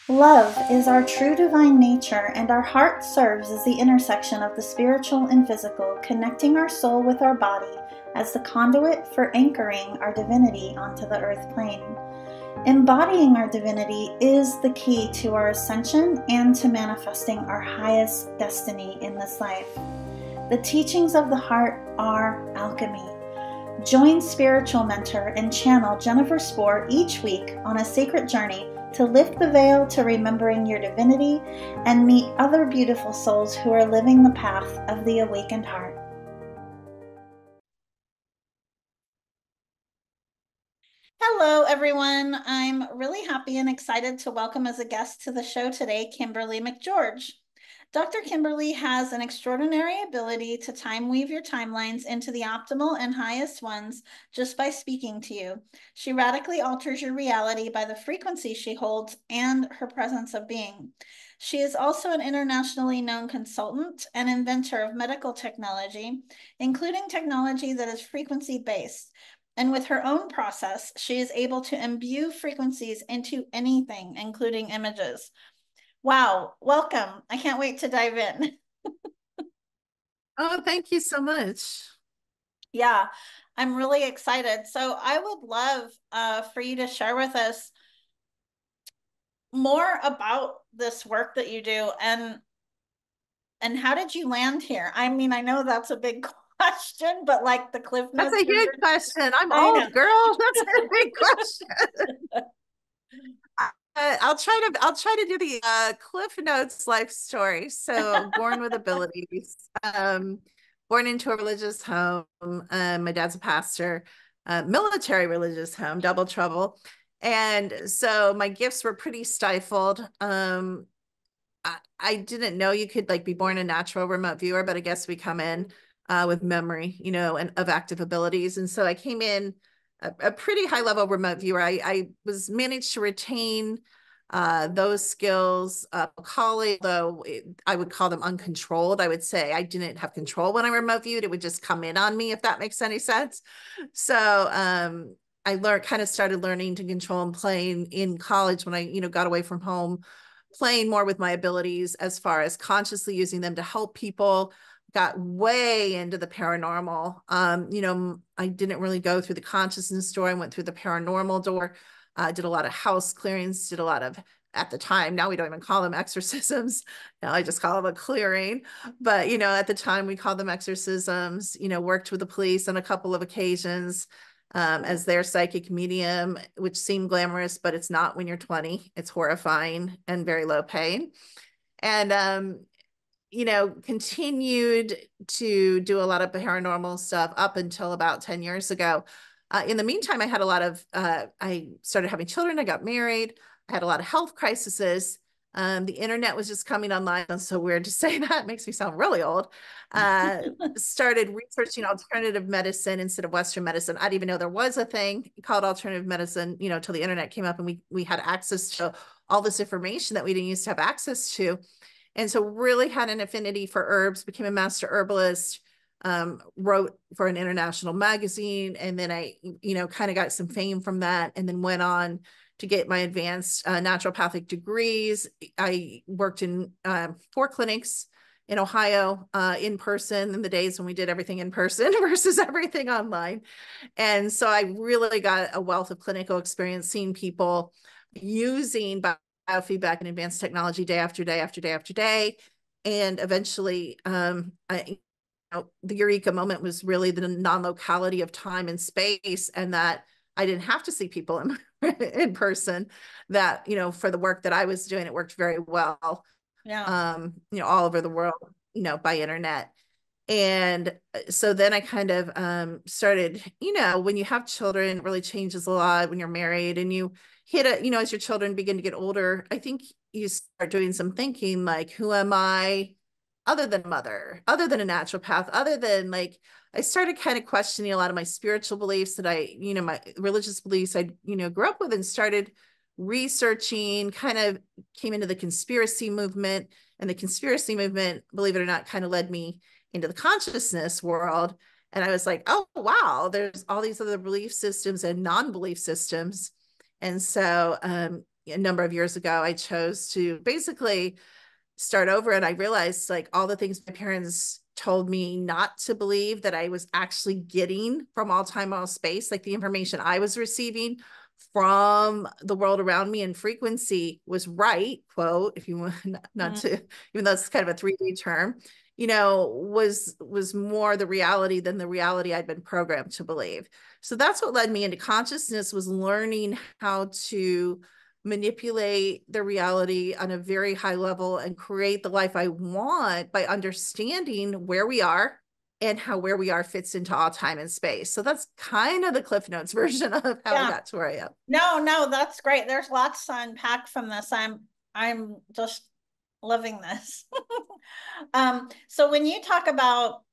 Love is our true divine nature, and our heart serves as the intersection of the spiritual and physical, connecting our soul with our body as the conduit for anchoring our divinity onto the earth plane. Embodying our divinity is the key to our ascension and to manifesting our highest destiny in this life. The teachings of the heart are alchemy. Join spiritual mentor and channel Jennifer Spohr each week on a sacred journey to lift the veil to remembering your divinity and meet other beautiful souls who are living the path of the awakened heart. Hello, everyone. I'm really happy and excited to welcome as a guest to the show today, Kimberly Mcgeorge. Dr. Kimberly has an extraordinary ability to time weave your timelines into the optimal and highest ones just by speaking to you. She radically alters your reality by the frequency she holds and her presence of being. She is also an internationally known consultant and inventor of medical technology, including technology that is frequency-based. And with her own process, she is able to imbue frequencies into anything, including images. Wow, welcome. I can't wait to dive in. Oh, thank you so much. Yeah, I'm really excited. So I would love for you to share with us more about this work that you do and how did you land here? I mean, I know that's a big question, but like the Cliff That's Notes a huge version. question. I'm I know. old, girl. That's a big question. I'll try to do the Cliff Notes life story. So, born with abilities, born into a religious home. My dad's a pastor, military religious home, double trouble. And so my gifts were pretty stifled. I didn't know you could like be born a natural remote viewer, but I guess we come in with memory, and of active abilities. And so I came in a pretty high level remote viewer. I was managed to retain those skills college, though I would call them uncontrolled. I would say I didn't have control when I remote viewed. It would just come in on me, if that makes any sense. So I kind of started learning to control and playing in college when I, got away from home, playing more with my abilities as far as consciously using them to help people. Got way into the paranormal. I didn't really go through the consciousness door. I went through the paranormal door. Did a lot of house clearings, did a lot of, at the time, now we don't even call them exorcisms. Now I just call them a clearing. But, at the time we called them exorcisms, worked with the police on a couple of occasions as their psychic medium, which seemed glamorous, but it's not when you're 20. It's horrifying and very low paying. And, continued to do a lot of paranormal stuff up until about 10 years ago. In the meantime, I had a lot of, I started having children, I got married, I had a lot of health crises. The internet was just coming online. It's so weird to say that. It makes me sound really old. Started researching alternative medicine instead of Western medicine. I didn't even know there was a thing called alternative medicine, till the internet came up and we had access to all this information that we didn't used to have access to. And so really had an affinity for herbs, became a master herbalist, wrote for an international magazine. And then I, kind of got some fame from that and then went on to get my advanced naturopathic degrees. I worked in 4 clinics in Ohio in person in the days when we did everything in person versus everything online. And so I really got a wealth of clinical experience seeing people using biofeedback and advanced technology day after day after day after day. And eventually, the eureka moment was really the non-locality of time and space, and that I didn't have to see people in person. That, for the work that I was doing, it worked very well. Yeah. All over the world, by internet. And so then I kind of started, when you have children, it really changes a lot when you're married and you hit as your children begin to get older, I think you start doing some thinking like, who am I other than mother, other than a naturopath, other than like, I started kind of questioning a lot of my spiritual beliefs that my religious beliefs I, grew up with, and started researching, kind of came into the conspiracy movement. And the conspiracy movement, believe it or not, kind of led me into the consciousness world. And I was like, oh, wow, there's all these other belief systems and non-belief systems. And so a number of years ago, I chose to basically start over. And I realized like all the things my parents told me not to believe that I was actually getting from all time, all space, like the information I was receiving from the world around me and frequency was right, quote, if you want not Mm. to, even though it's kind of a 3D term, was more the reality than the reality I'd been programmed to believe. So that's what led me into consciousness, was learning how to manipulate the reality on a very high level and create the life I want by understanding where we are and how where we are fits into all time and space. So that's kind of the Cliff Notes version of how I Yeah. got to where I am. No, that's great. There's lots to unpack from this. I'm just loving this. So when you talk about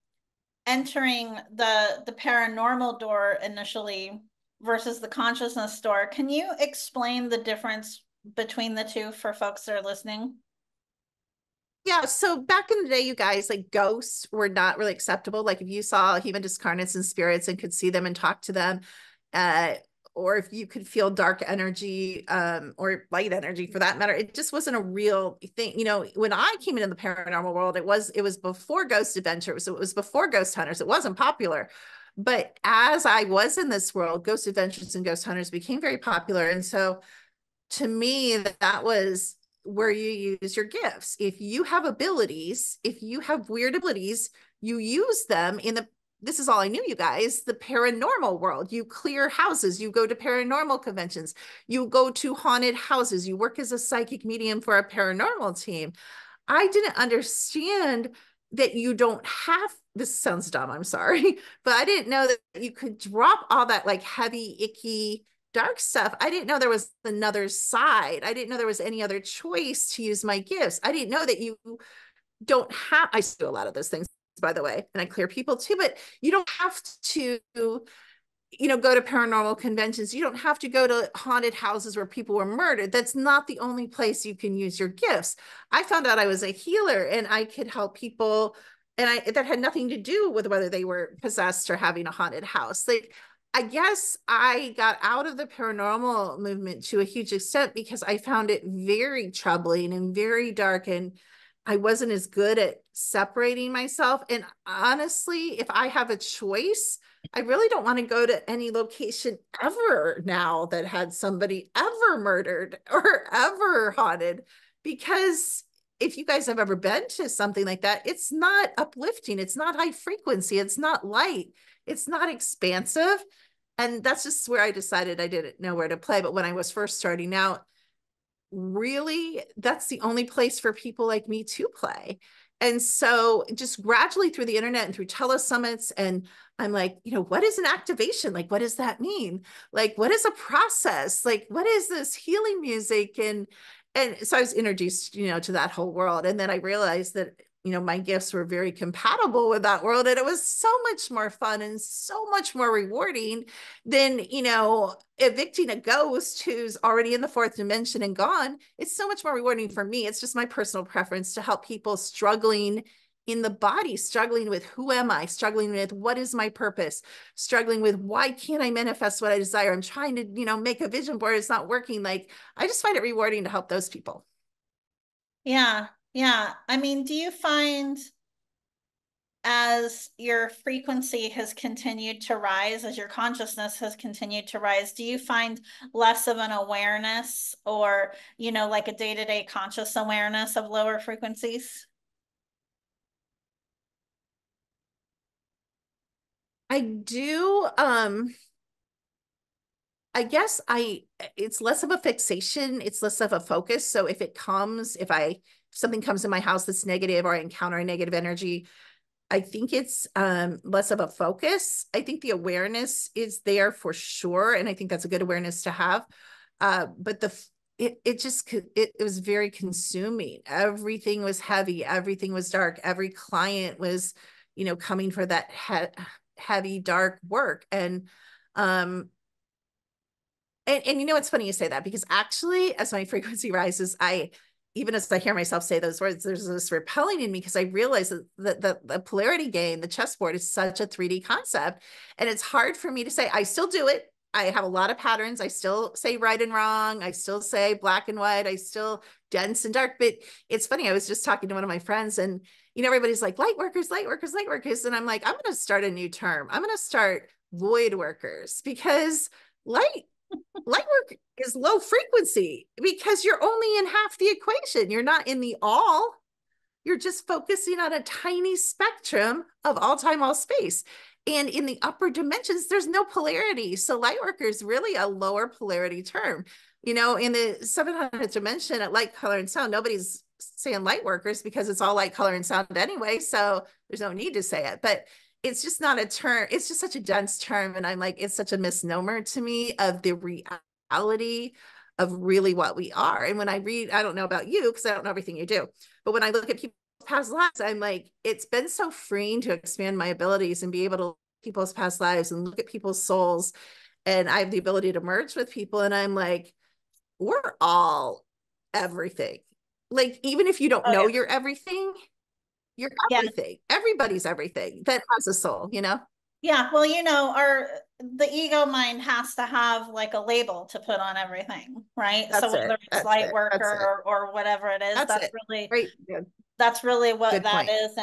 entering the paranormal door initially versus the consciousness door, can you explain the difference between the two for folks that are listening? Yeah, so back in the day, you guys, like ghosts were not really acceptable. Like if you saw human discarnates and spirits and could see them and talk to them, uh, or if you could feel dark energy, or light energy for that matter, it just wasn't a real thing. When I came into the paranormal world, it was before Ghost Adventures, it was before Ghost Hunters. It wasn't popular. But as I was in this world, Ghost Adventures and Ghost Hunters became very popular. And so to me, that was where you use your gifts. If you have abilities, if you have weird abilities, you use them in the, this is all I knew, you guys, the paranormal world. You clear houses, you go to paranormal conventions, you go to haunted houses, you work as a psychic medium for a paranormal team. I didn't understand that you don't have, this sounds dumb, I'm sorry, but I didn't know that you could drop all that like heavy, icky, dark stuff. I didn't know there was another side. I didn't know there was any other choice to use my gifts. I didn't know that you don't have, I do a lot of those things, by the way, and I clear people too, but you don't have to go to paranormal conventions. You don't have to go to haunted houses where people were murdered. That's not the only place you can use your gifts. I found out I was a healer and I could help people, and that had nothing to do with whether they were possessed or having a haunted house. Like, I guess I got out of the paranormal movement to a huge extent because I found it very troubling and very dark, and I wasn't as good at separating myself. And honestly, if I have a choice, I really don't want to go to any location ever now that had somebody ever murdered or ever haunted, because if you guys have ever been to something like that, it's not uplifting, it's not high frequency, it's not light, it's not expansive. And that's just where I decided I didn't know where to play. But when I was first starting out, really, that's the only place for people like me to play. And so just gradually through the internet and through telesummits, and I'm like, what is an activation? Like, what does that mean? Like, what is a process? Like, what is this healing music? And so I was introduced, to that whole world. And then I realized that, my gifts were very compatible with that world. And it was so much more fun and so much more rewarding than, evicting a ghost who's already in the fourth dimension and gone. It's so much more rewarding for me. It's just my personal preference to help people struggling in the body, struggling with who am I, struggling with what is my purpose, struggling with why can't I manifest what I desire. I'm trying to, make a vision board. It's not working. Like, I just find it rewarding to help those people. Yeah, yeah. I mean, do you find as your frequency has continued to rise, as your consciousness has continued to rise, do you find less of an awareness or, like a day-to-day conscious awareness of lower frequencies? I do. I guess it's less of a fixation, it's less of a focus. So if something comes in my house that's negative or I encounter a negative energy, I think it's less of a focus. I think the awareness is there for sure, and I think that's a good awareness to have. But it was very consuming. Everything was heavy. Everything was dark. Every client was, coming for that heavy, dark work. Um, and it's funny you say that, because actually, as my frequency rises, even as I hear myself say those words, there's this repelling in me, because I realize that the polarity game, the chessboard, is such a 3D concept. And it's hard for me to say, I still do it. I have a lot of patterns. I still say right and wrong. I still say black and white. I still dense and dark. But it's funny. I was just talking to one of my friends, and everybody's like light workers, light workers, light workers. And I'm like, I'm going to start a new term. I'm going to start void workers, because light work is low frequency, because you're only in half the equation. You're not in the all. You're just focusing on a tiny spectrum of all time, all space. And in the upper dimensions, there's no polarity. So light worker is really a lower polarity term. In the 700th dimension at light, color, and sound, nobody's saying light workers because it's all light, color, and sound anyway. So there's no need to say it. But it's just not a term. It's just such a dense term. And I'm like, it's such a misnomer to me of the reality of really what we are. And when I read, I don't know about you because I don't know everything you do, but when I look at people's past lives, I'm like, it's been so freeing to expand my abilities and be able to look at people's past lives and look at people's souls. And I have the ability to merge with people. And I'm like, we're all everything. Like, even if you don't Oh, know yeah. you're everything, you're Yeah. everything. Everybody's everything that has a soul, Yeah. Well, the ego mind has to have like a label to put on everything, right? So That's whether it. it's That's light it. That's it. worker or whatever it is, That's it. Right. Good. that's really what Good that point. is.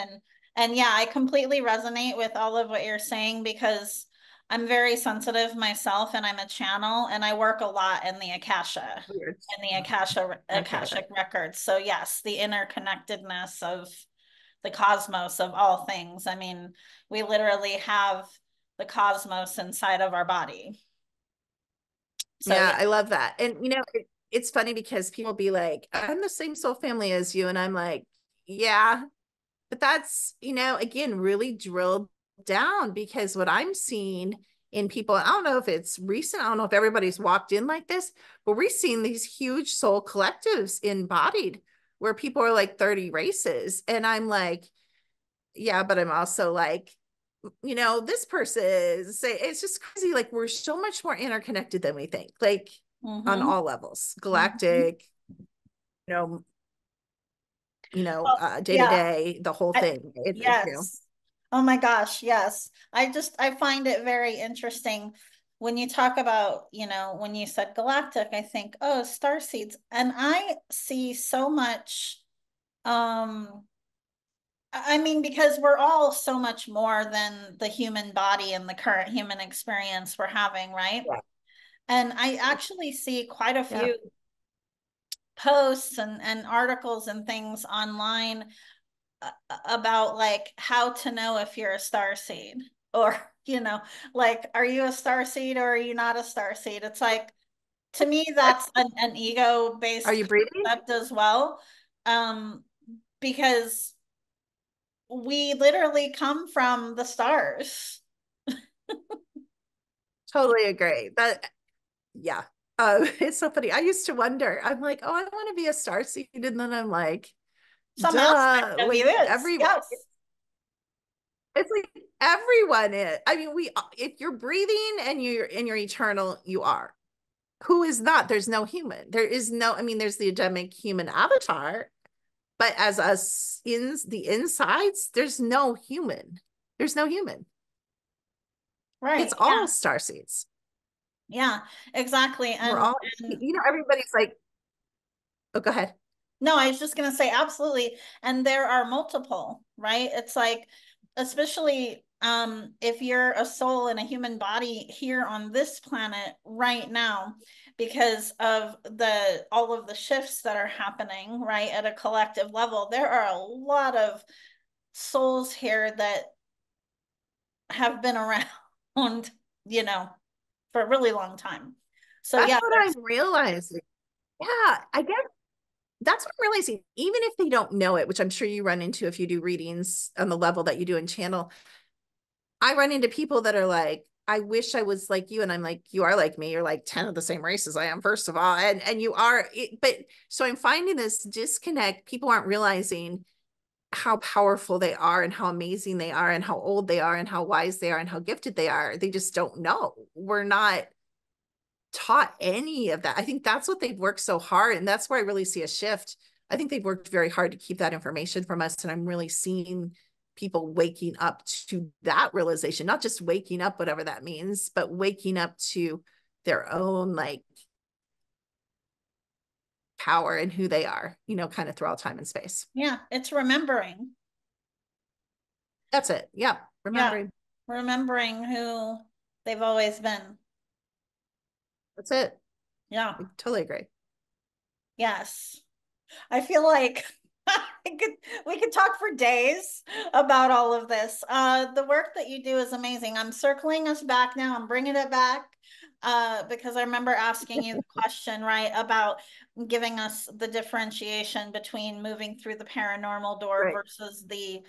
And yeah, I completely resonate with all of what you're saying because I'm very sensitive myself and I'm a channel and I work a lot in the Akasha Weird. and the Okay. Akashic records. So yes, the interconnectedness of the cosmos of all things. I mean, we literally have the cosmos inside of our body. So yeah. Yeah, I love that. And it's funny because people be like, I'm the same soul family as you. And I'm like, yeah, but that's, again, really drilled down, because what I'm seeing in people, I don't know if it's recent, I don't know if everybody's walked in like this, but we're seeing these huge soul collectives embodied where people are like 30 races. And I'm like, yeah, but I'm also like, this person is say, it's just crazy. Like, we're so much more interconnected than we think, like on Mm-hmm. all levels, Mm-hmm. galactic, you know, Well, day to yeah. day, the whole I, thing. yes. Oh my gosh, yes. I find it very interesting when you talk about, when you said galactic, I think, oh, star seeds. And I see so much I mean, because we're all so much more than the human body and the current human experience we're having, right? Yeah. And I actually see quite a Yeah. few posts and articles and things online about like how to know if you're a star seed or, like, are you a star seed or are you not a star seed? It's like, to me, that's an ego Are based you breathing? concept as well. Um, because we literally come from the stars. Totally agree. That, yeah. It's so funny. I used to wonder, I'm like, oh, I want to be a star seed. And then I'm like, Some aspect duh, of you like is, everyone, yes. it's like everyone is. I mean, if you're breathing and you're eternal, you are. Who is not? There's no human. There is no, I mean, there's the Adamic human avatar, but as us in the insides, there's no human. There's no human. It's Right. all Yeah. star seeds. Yeah, exactly. We're And all, and everybody's like, oh, go ahead. no, I was just going to say absolutely. And there are multiple, right? It's like, especially if you're a soul in a human body here on this planet right now, because of the all of the shifts that are happening, right, at a collective level, there are a lot of souls here that have been around, you know, for a really long time. So That's yeah, what there's I'm realizing. Yeah, I guess that's what I'm realizing. Even if they don't know it, which I'm sure you run into if you do readings on the level that you do in channel, I run into people that are like, I wish I was like you. And I'm like, you are like me. You're like 10 of the same race as I am, first of all. And you are, but so I'm finding this disconnect. People aren't realizing how powerful they are and how amazing they are and how old they are and how wise they are and how gifted they are. They just don't know. We're not taught any of that. I think that's what they've worked so hard. And that's where I really see a shift. I think they've worked very hard to keep that information from us. And I'm really seeing people waking up to that realization, not just waking up, whatever that means, but waking up to their own like power and who they are, kind of through all time and space. Yeah, it's remembering. That's it. Yeah. Yeah, Remembering. remembering who they've always been. That's it. Yeah. I totally agree. Yes. I feel like could, we could talk for days about all of this. The work that you do is amazing. I'm circling us back now. I'm bringing it back because I remember asking you the question, right, about giving us the differentiation between moving through the paranormal door Right. versus the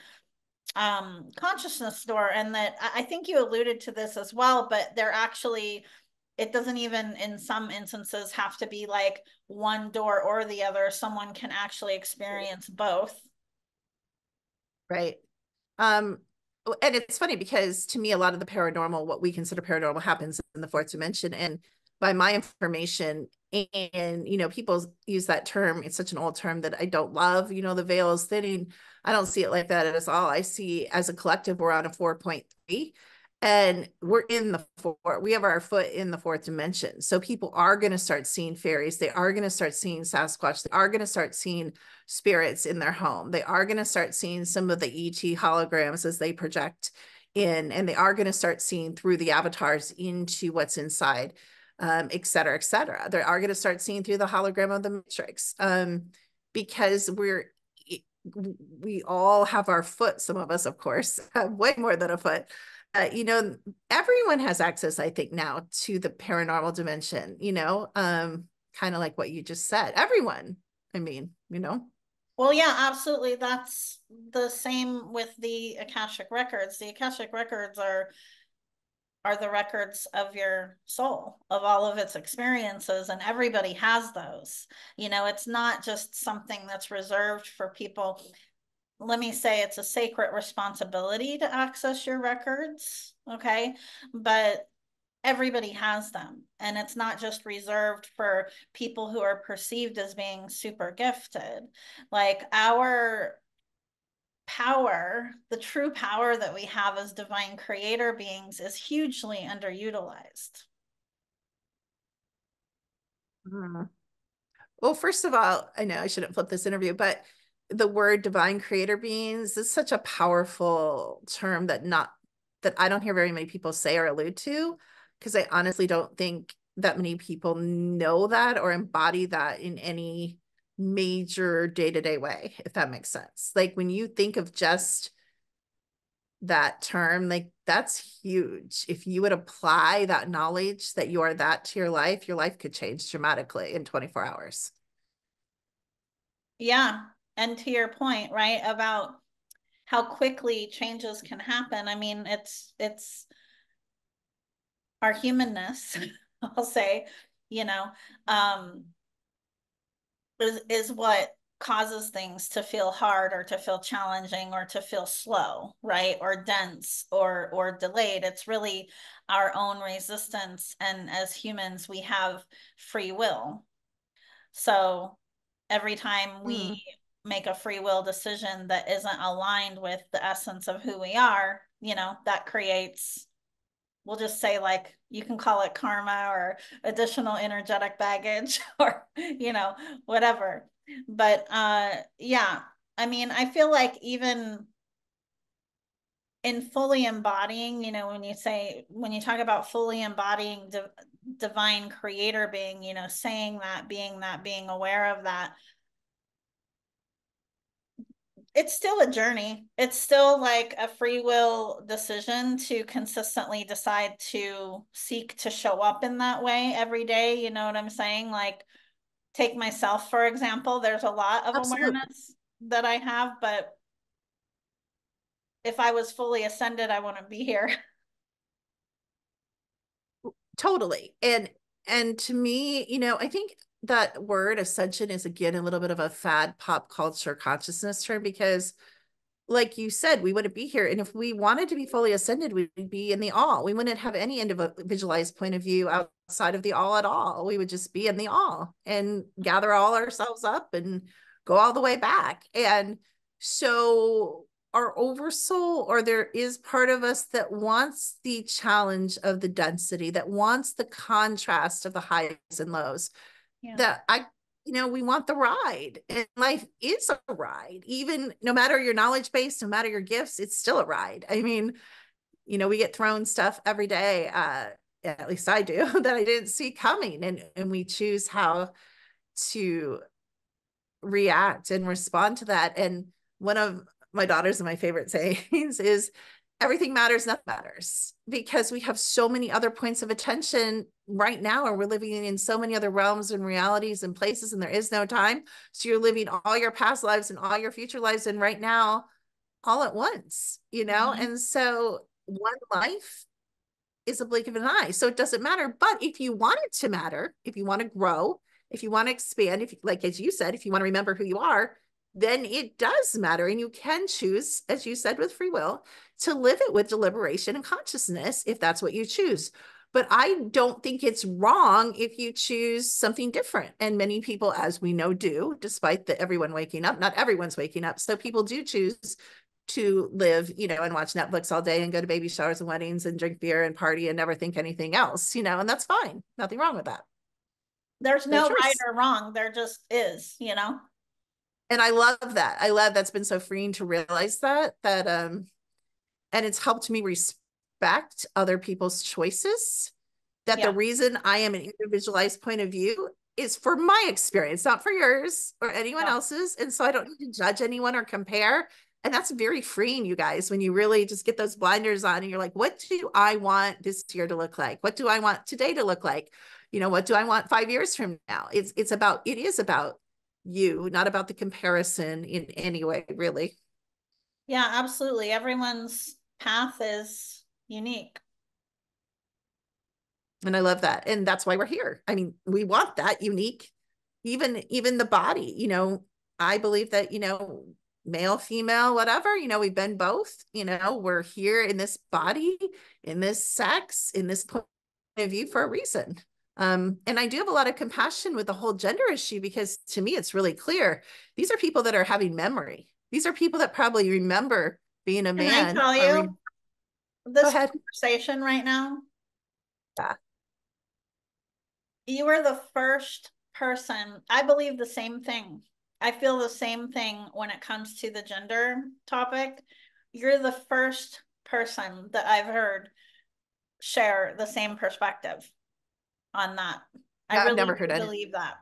consciousness door. And that I think you alluded to this as well, but they're actually, it doesn't even in some instances have to be like one door or the other. Someone can actually experience both. Right. Um, and it's funny because to me, a lot of the paranormal, what we consider paranormal, happens in the fourth dimension. And by my information, and people use that term, it's such an old term that I don't love, the veil is thinning. I don't see it like that at all. I see as a collective, we're on a 4.3 and we're in the four, we have our foot in the fourth dimension. So people are going to start seeing fairies. They are going to start seeing Sasquatch. They are going to start seeing spirits in their home. They are going to start seeing some of the ET holograms as they project in, and they are going to start seeing through the avatars into what's inside, et cetera, et cetera. They are going to start seeing through the hologram of the matrix, because we all have our foot. Some of us, of course, have way more than a foot. Everyone has access, I think, now to the paranormal dimension, kind of like what you just said. Everyone, I mean. Well, yeah, absolutely. That's the same with the Akashic records. The Akashic records are the records of your soul, of all of its experiences, and everybody has those. It's not just something that's reserved for people. Let me say it's a sacred responsibility to access your records, okay? But everybody has them, and it's not just reserved for people who are perceived as being super gifted. Like our power, the true power that we have as divine creator beings, is hugely underutilized. Mhm. Well, first of all, I know I shouldn't flip this interview, but the word divine creator beings is such a powerful term that I don't hear very many people say or allude to, because I honestly don't think that many people know that or embody that in any major day-to-day way, if that makes sense. Like when you think of just that term, like that's huge. If you would apply that knowledge that you are that to your life could change dramatically in 24 hours. Yeah. And to your point, right, about how quickly changes can happen. I mean, it's our humanness, I'll say, you know, um, is what causes things to feel hard or to feel challenging or to feel slow, right? Or dense or delayed. It's really our own resistance. And as humans, we have free will. So every time we Mm. make a free will decision that isn't aligned with the essence of who we are, that creates, we'll just say, like, you can call it karma or additional energetic baggage or whatever. But yeah, I mean, I feel like even in fully embodying, when you talk about fully embodying divine creator being, saying that, being aware of that, it's still a journey. It's still like a free will decision to consistently decide to seek to show up in that way every day. You know what I'm saying? Like, take myself, for example, there's a lot of Absolutely. awareness that I have, but if I was fully ascended, I wouldn't be here. Totally. And to me, I think that word ascension is again a little bit of a fad pop culture consciousness term because like you said, we wouldn't be here. And if we wanted to be fully ascended, we'd be in the all. We wouldn't have any individualized point of view outside of the all at all. We would just be in the all and gather all ourselves up and go all the way back. And so our oversoul, or there is part of us that wants the challenge of the density, that wants the contrast of the highs and lows. Yeah. That we want the ride, and life is a ride. Even no matter your knowledge base, no matter your gifts, it's still a ride. I mean, we get thrown stuff every day. At least I do, that I didn't see coming, and we choose how to react and respond to that. And one of my daughters and my favorite sayings is, everything matters, nothing matters, because we have so many other points of attention right now, and we're living in so many other realms and realities and places, and there is no time. So you're living all your past lives and all your future lives and right now all at once, Mm-hmm. and so one life is a blink of an eye. So it doesn't matter. But if you want it to matter, if you want to grow, if you want to expand, if, like, as you said, if you want to remember who you are, then it does matter. And you can choose, as you said, with free will, to live it with deliberation and consciousness, if that's what you choose. But I don't think it's wrong if you choose something different. And many people, as we know, do, despite everyone waking up. Not everyone's waking up. So people do choose to live, and watch Netflix all day and go to baby showers and weddings and drink beer and party and never think anything else, and that's fine. Nothing wrong with that. There's Their no right choice. or wrong. There just is. And I love that. I love that's been so freeing to realize that and it's helped me respect other people's choices. That the Yeah, reason I am an individualized point of view is for my experience, not for yours or anyone yeah, else's. And so I don't need to judge anyone or compare. And that's very freeing, you guys, when you really just get those blinders on and you're like, what do I want this year to look like? What do I want today to look like? What do I want 5 years from now? It is about you, not about the comparison in any way, really. yeah, absolutely. Everyone's path is unique. And I love that. And that's why we're here. I mean, we want that unique, even the body, I believe that, male, female, whatever, we've been both, we're here in this body, in this sex, in this point of view for a reason. And I do have a lot of compassion with the whole gender issue, because to me, it's really clear. These are people that are having memory. These are people that probably remember being a Can I man tell or you go this ahead. conversation right now? Yeah. You are the first person. I believe the same thing. I feel the same thing when it comes to the gender topic. You're the first person that I've heard share the same perspective on that. I Yeah, I've really never do heard anyone believe that.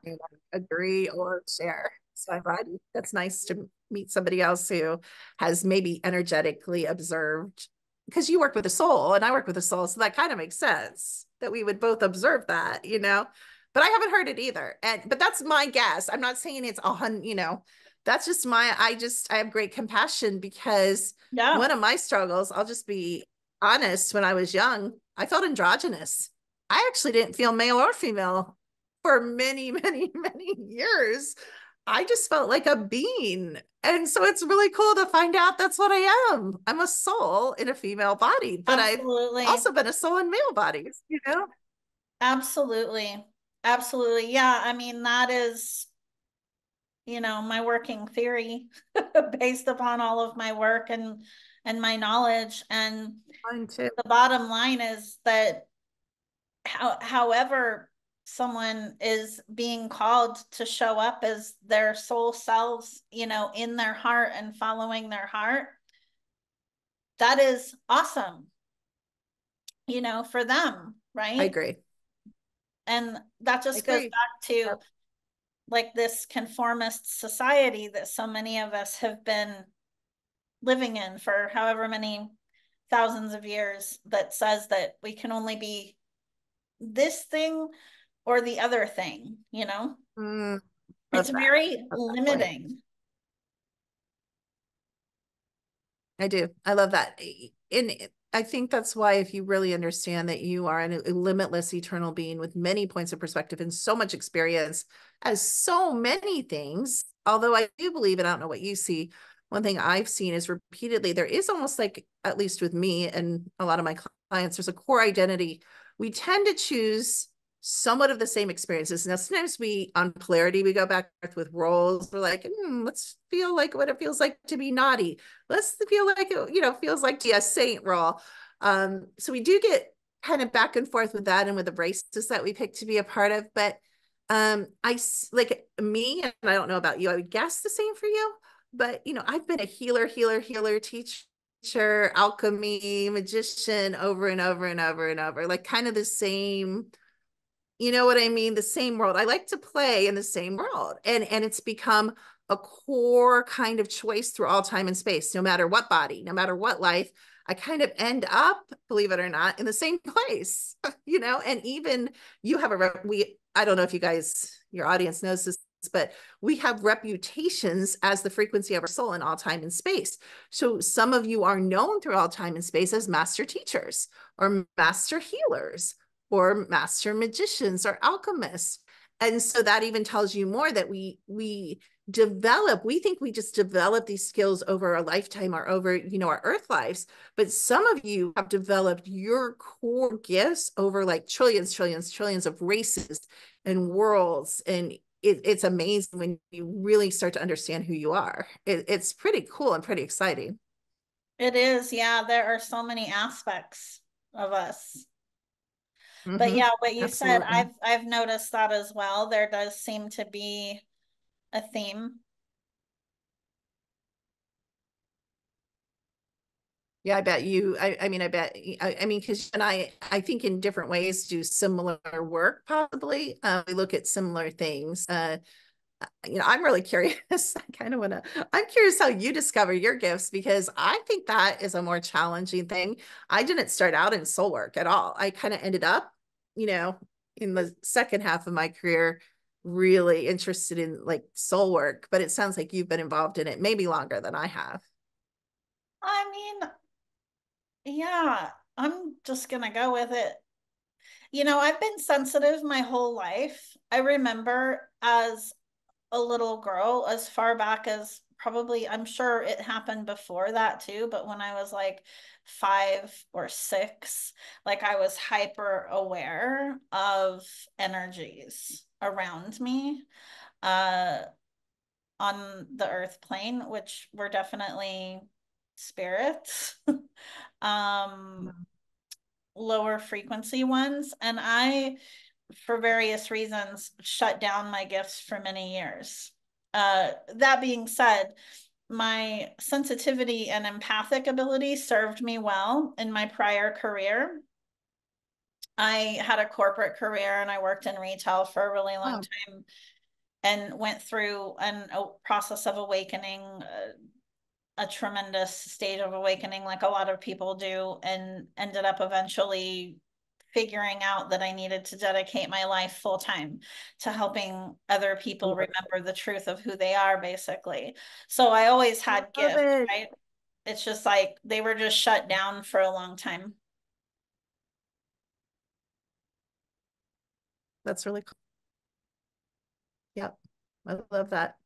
agree or share. So I'm glad that's nice to meet somebody else who has maybe energetically observed, because you work with a soul and I work with a soul. So that kind of makes sense that we would both observe that. But I haven't heard it either. But that's my guess. I'm not saying it's 100, that's just I have great compassion, because Yeah, one of my struggles, I'll just be honest, when I was young, I felt androgynous. I actually didn't feel male or female for many, many, many years. I just felt like a being. And so it's really cool to find out that's what I am. I'm a soul in a female body, but I've absolutely. also been a soul in male bodies. Absolutely. Absolutely. Yeah. I mean, that is, my working theory based upon all of my work and my knowledge. And Mine too. the bottom line is that however someone is being called to show up as their soul selves, in their heart and following their heart, that is awesome, for them, I right? agree. And that I just goes agree. back to Yep. like this conformist society that so many of us have been living in for however many thousands of years, that says that we can only be this thing or the other thing. Mm, It's love that. very Love that point. limiting. I do. I love that. And I think that's why, if you really understand that you are a limitless eternal being with many points of perspective and so much experience as so many things, although I do believe, and I don't know what you see, one thing I've seen is repeatedly, there is almost like, at least with me and a lot of my clients, there's a core identity. We tend to choose somewhat of the same experiences. Now, sometimes we, on polarity, we go back with roles. We're like, let's feel like what it feels like to be naughty. Let's feel like it, feels like to be a saint role. So we do get kind of back and forth with that and with the races that we pick to be a part of. But I like me, and I don't know about you, I would guess the same for you. But I've been a healer, teacher, alchemy, magician over and over and over and over, like kind of the same, you know what I mean? The same world. I like to play in the same world. And it's become a core kind of choice through all time and space, no matter what body, no matter what life. I kind of end up, believe it or not, in the same place, and even you have I don't know if you guys, your audience knows this, but we have reputations as the frequency of our soul in all time and space. So some of you are known through all time and space as master teachers or master healers or master magicians or alchemists. And so that even tells you more that we think we just develop these skills over a lifetime or over, our earth lives. But some of you have developed your core gifts over like trillions of races and worlds. And it's amazing when you really start to understand who you are. It's pretty cool and pretty exciting. It is. Yeah, there are so many aspects of us. But Mm-hmm. yeah, what you said, Absolutely. I've noticed that as well. There does seem to be a theme. Yeah, I bet you. I mean, I bet. I mean, because and I think in different ways do similar work. Possibly, we look at similar things. I'm really curious. I kind of want to. I'm curious how you discover your gifts because I think that is a more challenging thing. I didn't start out in soul work at all. I kind of ended up, you know, in the second half of my career, really interested in like soul work. But it sounds like you've been involved in it maybe longer than I have. I mean, yeah, I'm just gonna go with it. I've been sensitive my whole life. I remember as a little girl, as far back as probably, I'm sure it happened before that too, but when I was like 5 or 6, like I was hyper aware of energies around me uh on the earth plane, which were definitely spirits. um Lower frequency ones. And I, for various reasons, shut down my gifts for many years. That being said, my sensitivity and empathic ability served me well in my prior career. I had a corporate career and I worked in retail for a really long Oh, time and went through a process of awakening, a tremendous stage of awakening, like a lot of people do, and ended up eventually figuring out that I needed to dedicate my life full time to helping other people remember the truth of who they are, basically. So I always had love gifts, it. right? It's just like they were just shut down for a long time. That's really cool. Yeah, I love that.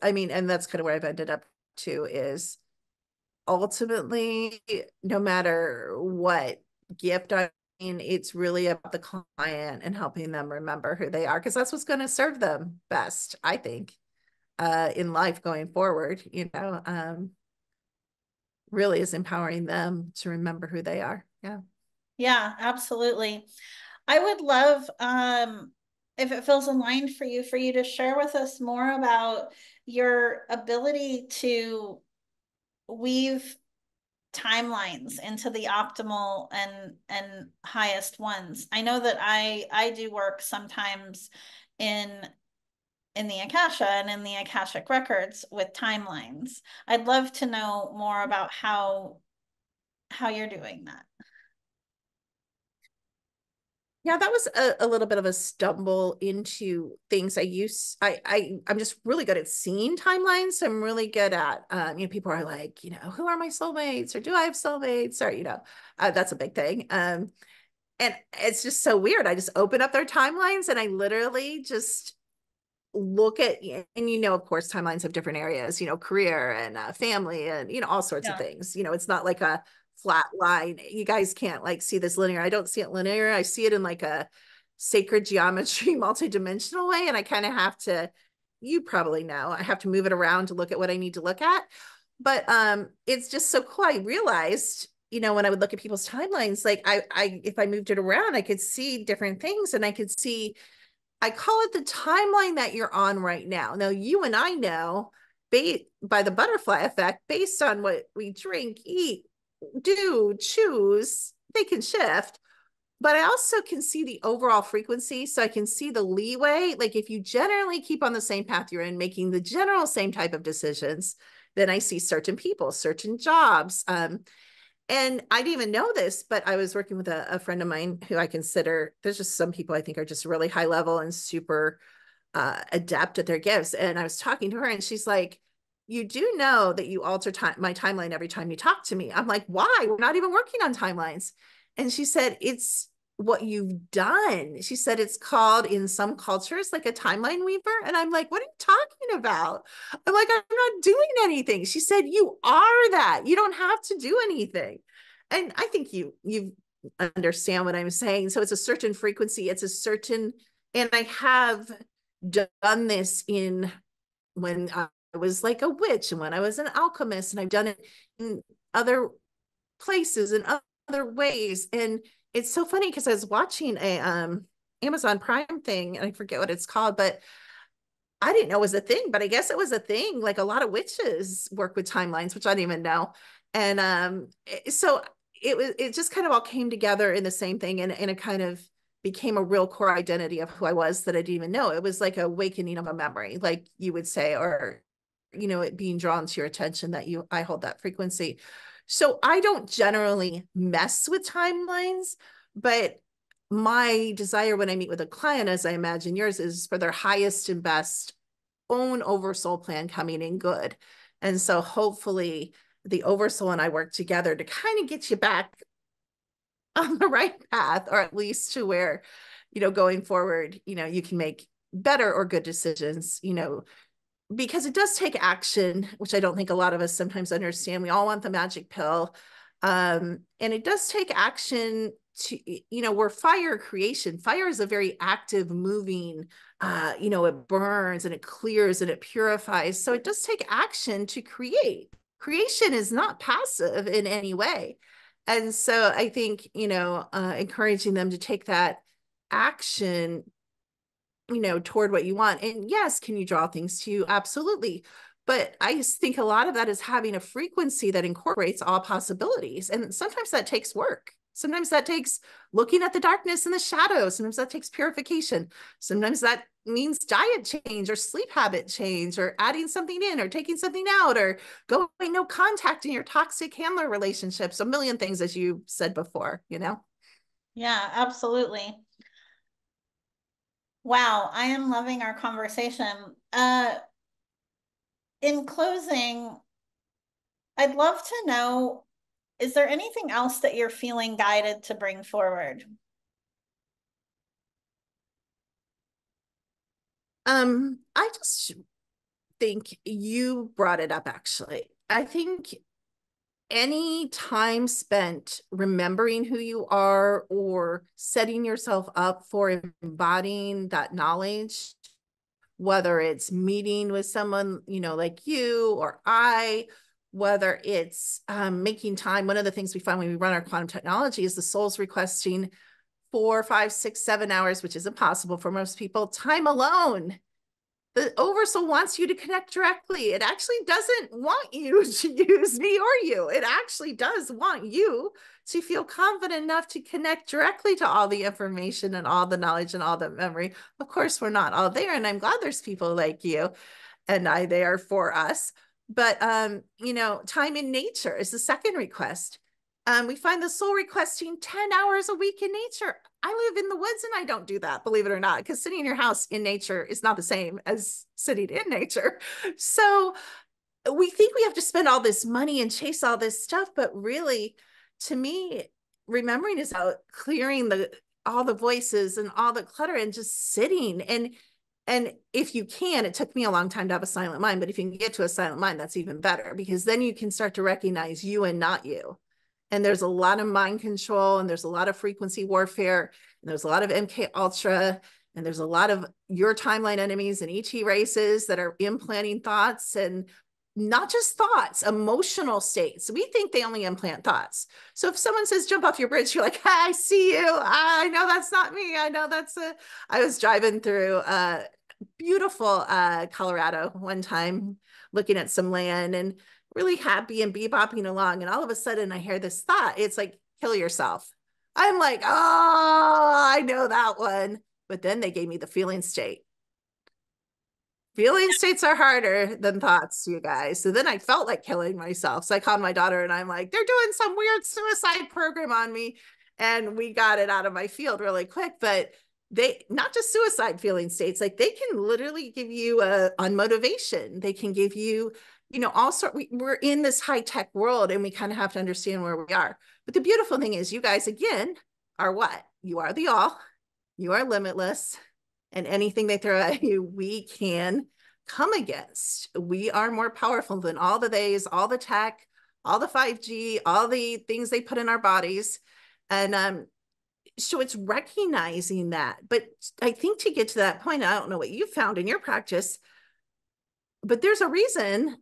I mean, and that's kind of where I've ended up too, is ultimately, no matter what gift I mean, it's really about the client and helping them remember who they are, because that's what's going to serve them best, I think, in life going forward, really is empowering them to remember who they are. Yeah. Yeah, absolutely. I would love, if it feels aligned for you to share with us more about your ability to weave timelines into the optimal and highest ones. I know that I do work sometimes in in the Akasha and in the Akashic records with timelines. I'd love to know more about how you're doing that. Yeah, that was a little bit of a stumble into things I'm just really good at seeing timelines. So I'm really good at people are like, who are my soulmates or do I have soulmates or that's a big thing. And it's just so weird. I just open up their timelines and I literally just look at, and of course timelines have different areas, career and family and all sorts of Yeah. things. It's not like a flat line. You guys can't like see this linear. I don't see it linear. I see it in like a sacred geometry, multidimensional way. And I kind of have to, you probably know, I have to move it around to look at what I need to look at. But it's just so cool. I realized, when I would look at people's timelines, like if I moved it around, I could see different things, and I could see, I call it the timeline that you're on right now. Now, you and I know by the butterfly effect, based on what we drink, eat, do, choose, they can shift. But I also can see the overall frequency. So I can see the leeway. Like if you generally keep on the same path you're in, making the general same type of decisions, then I see certain people, certain jobs. And I didn't even know this, but I was working with a friend of mine who I consider, there's just some people I think are just really high level and super adept at their gifts. And I was talking to her, and she's like, you do know that you alter my timeline every time you talk to me. I'm like, why? We're not even working on timelines. And she said, it's what you've done. She said, it's called in some cultures like a timeline weaver. And I'm like, what are you talking about? I'm like, I'm not doing anything. She said, you are that. You don't have to do anything. And I think you understand what I'm saying. So it's a certain frequency, it's a certain, and I have done this in when I was like a witch, and when I was an alchemist, and I've done it in other places and other ways. And it's so funny because I was watching a Amazon Prime thing, and I forget what it's called, but I didn't know it was a thing, but I guess it was a thing. Like a lot of witches work with timelines, which I didn't even know. And so it just kind of all came together in the same thing, and it kind of became a real core identity of who I was that I didn't even know. It was like a awakening of a memory, like you would say, or it being drawn to your attention that I hold that frequency. So I don't generally mess with timelines, but my desire when I meet with a client, as I imagine yours, is for their highest and best own oversoul plan coming in good. And so hopefully the oversoul and I work together to kind of get you back on the right path, or at least to where, going forward, you can make better or good decisions, because it does take action, which I don't think a lot of us sometimes understand. We all want the magic pill. And it does take action to, we're fire creation. Fire is a very active, moving, it burns and it clears and it purifies. So it does take action to create. Creation is not passive in any way. And so I think, encouraging them to take that action toward what you want. And yes, can you draw things to you? Absolutely. But I just think a lot of that is having a frequency that incorporates all possibilities. And sometimes that takes work. Sometimes that takes looking at the darkness and the shadows. Sometimes that takes purification. Sometimes that means diet change or sleep habit change, or adding something in or taking something out, or going no contact in your toxic handler relationships. A million things, as you said before, Yeah, absolutely. Wow, I am loving our conversation. In closing, I'd love to know, is there anything else that you're feeling guided to bring forward? I just think you brought it up, actually. I think any time spent remembering who you are or setting yourself up for embodying that knowledge, whether it's meeting with someone, like you or I, whether it's making time. One of the things we find when we run our quantum technology is the soul's requesting 4, 5, 6, 7 hours, which is impossible for most people, time alone. The oversoul wants you to connect directly. It actually doesn't want you to use me or you. It actually does want you to feel confident enough to connect directly to all the information and all the knowledge and all the memory. Of course, we're not all there. And I'm glad there's people like you and I there for us. But, time in nature is the second request. We find the soul requesting 10 hours a week in nature. I live in the woods and I don't do that, believe it or not, because sitting in your house in nature is not the same as sitting in nature. So we think we have to spend all this money and chase all this stuff, but really, to me, remembering is about clearing all the voices and all the clutter and just sitting. And if you can, it took me a long time to have a silent mind, but if you can get to a silent mind, that's even better, because then you can start to recognize you and not you. And there's a lot of mind control, and there's a lot of frequency warfare, and there's a lot of MK Ultra, and there's a lot of your timeline enemies and ET races that are implanting thoughts, and not just thoughts, emotional states. We think they only implant thoughts. So if someone says jump off your bridge, you're like, I see you. I know that's not me. I know that's a. I was driving through beautiful Colorado one time, looking at some land and really happy and bebopping along. And all of a sudden I hear this thought. It's like, kill yourself. I'm like, oh, I know that one. But then they gave me the feeling state. Feeling states are harder than thoughts, you guys. So then I felt like killing myself. So I called my daughter and I'm like, they're doing some weird suicide program on me. And we got it out of my field really quick. But they, not just suicide feeling states, like they can literally give you on motivation. They can give you, all sort. We're in this high tech world, and we kind of have to understand where we are. But the beautiful thing is, you guys again are what? You are the all. You are limitless, and anything they throw at you, we can come against. We are more powerful than all the days, all the tech, all the 5G, all the things they put in our bodies. And so it's recognizing that. But I think to get to that point, I don't know what you found in your practice, but there's a reason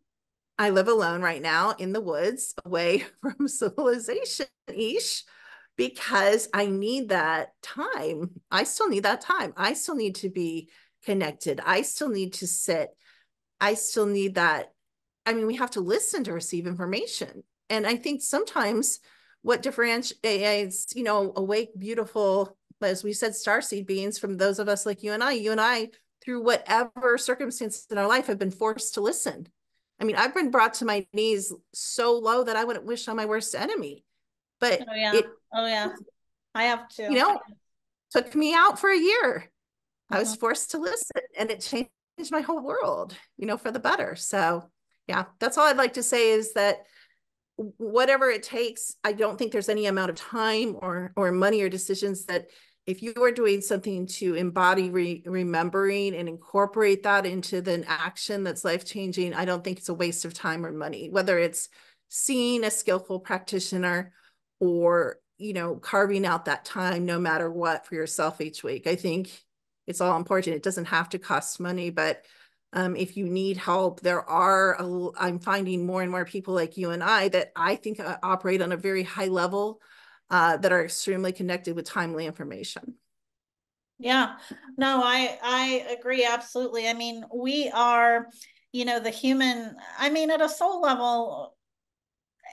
I live alone right now in the woods, away from civilization ish, because I need that time. I still need that time. I still need to be connected. I still need to sit. I still need that. I mean, we have to listen to receive information. And I think sometimes what differentiates, awake, beautiful, as we said, starseed beings from those of us like you and I, through whatever circumstances in our life, have been forced to listen. I mean, I've been brought to my knees so low that I wouldn't wish on my worst enemy. But Oh yeah. it, Oh yeah. I have you to. know, took me out for a year. I was Mhm. forced to listen, and it changed my whole world, for the better. So, yeah, that's all I'd like to say is that whatever it takes, I don't think there's any amount of time or money or decisions that if you are doing something to embody remembering and incorporate that into the action that's life-changing, I don't think it's a waste of time or money, whether it's seeing a skillful practitioner or, carving out that time no matter what for yourself each week. I think it's all important. It doesn't have to cost money, but if you need help, I'm finding more and more people like you and I that I think operate on a very high level that are extremely connected with timely information. Yeah. No, I agree absolutely. I mean, we are, the human, I mean, at a soul level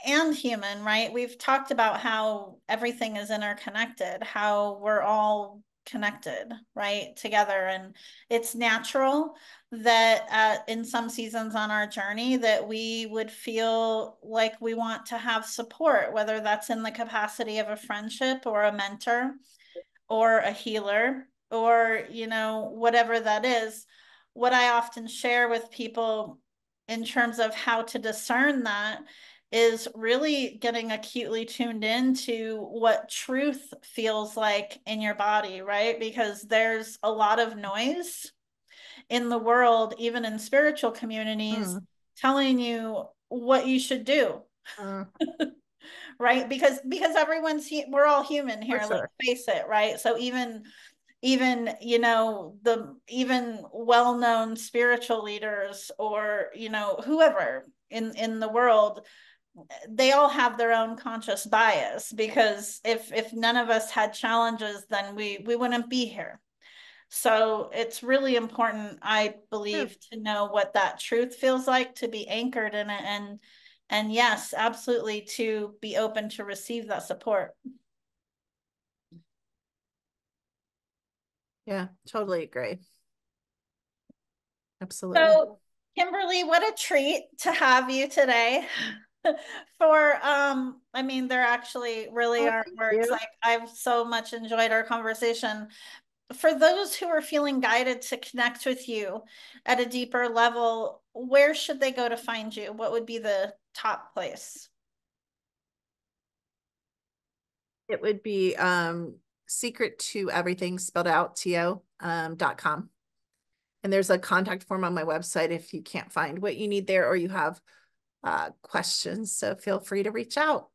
and human, right? We've talked about how everything is interconnected, how we're all connected, right, together. And it's natural that in some seasons on our journey that we would feel like we want to have support, whether that's in the capacity of a friendship or a mentor or a healer or, whatever that is. What I often share with people in terms of how to discern that is really getting acutely tuned into what truth feels like in your body, right? Because there's a lot of noise in the world, even in spiritual communities, Mm, telling you what you should do, mm, right? Because we're all human for here, let's sure. face it, right? So even the even well-known spiritual leaders or whoever in the world, they all have their own conscious bias, because if none of us had challenges, then we wouldn't be here. So it's really important, I Yeah, believe, to know what that truth feels like, to be anchored in it, and yes, absolutely, to be open to receive that support. yeah, totally agree. Absolutely. So, Kimberly, what a treat to have you today. For I mean, there actually really Oh, aren't thank words. you. Like, I've so much enjoyed our conversation. For those who are feeling guided to connect with you at a deeper level, where should they go to find you? What would be the top place? It would be secret to everything spelled out to.com. And there's a contact form on my website if you can't find what you need there or you have questions. So feel free to reach out.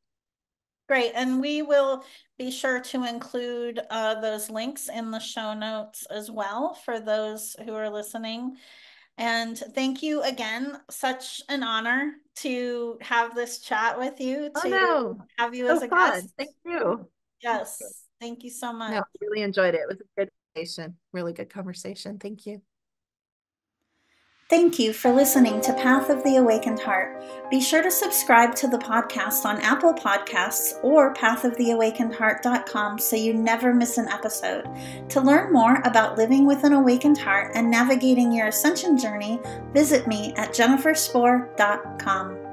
Great. And we will be sure to include those links in the show notes as well for those who are listening. And thank you again. Such an honor to have this chat with you, Oh to no, have you as so a fun. guest. Thank you. Yes. Thank you so No, much. I really enjoyed it. It was a good conversation, really good conversation. Thank you. Thank you for listening to Path of the Awakened Heart. Be sure to subscribe to the podcast on Apple Podcasts or pathoftheawakenedheart.com so you never miss an episode. To learn more about living with an awakened heart and navigating your ascension journey, visit me at jenniferspore.com.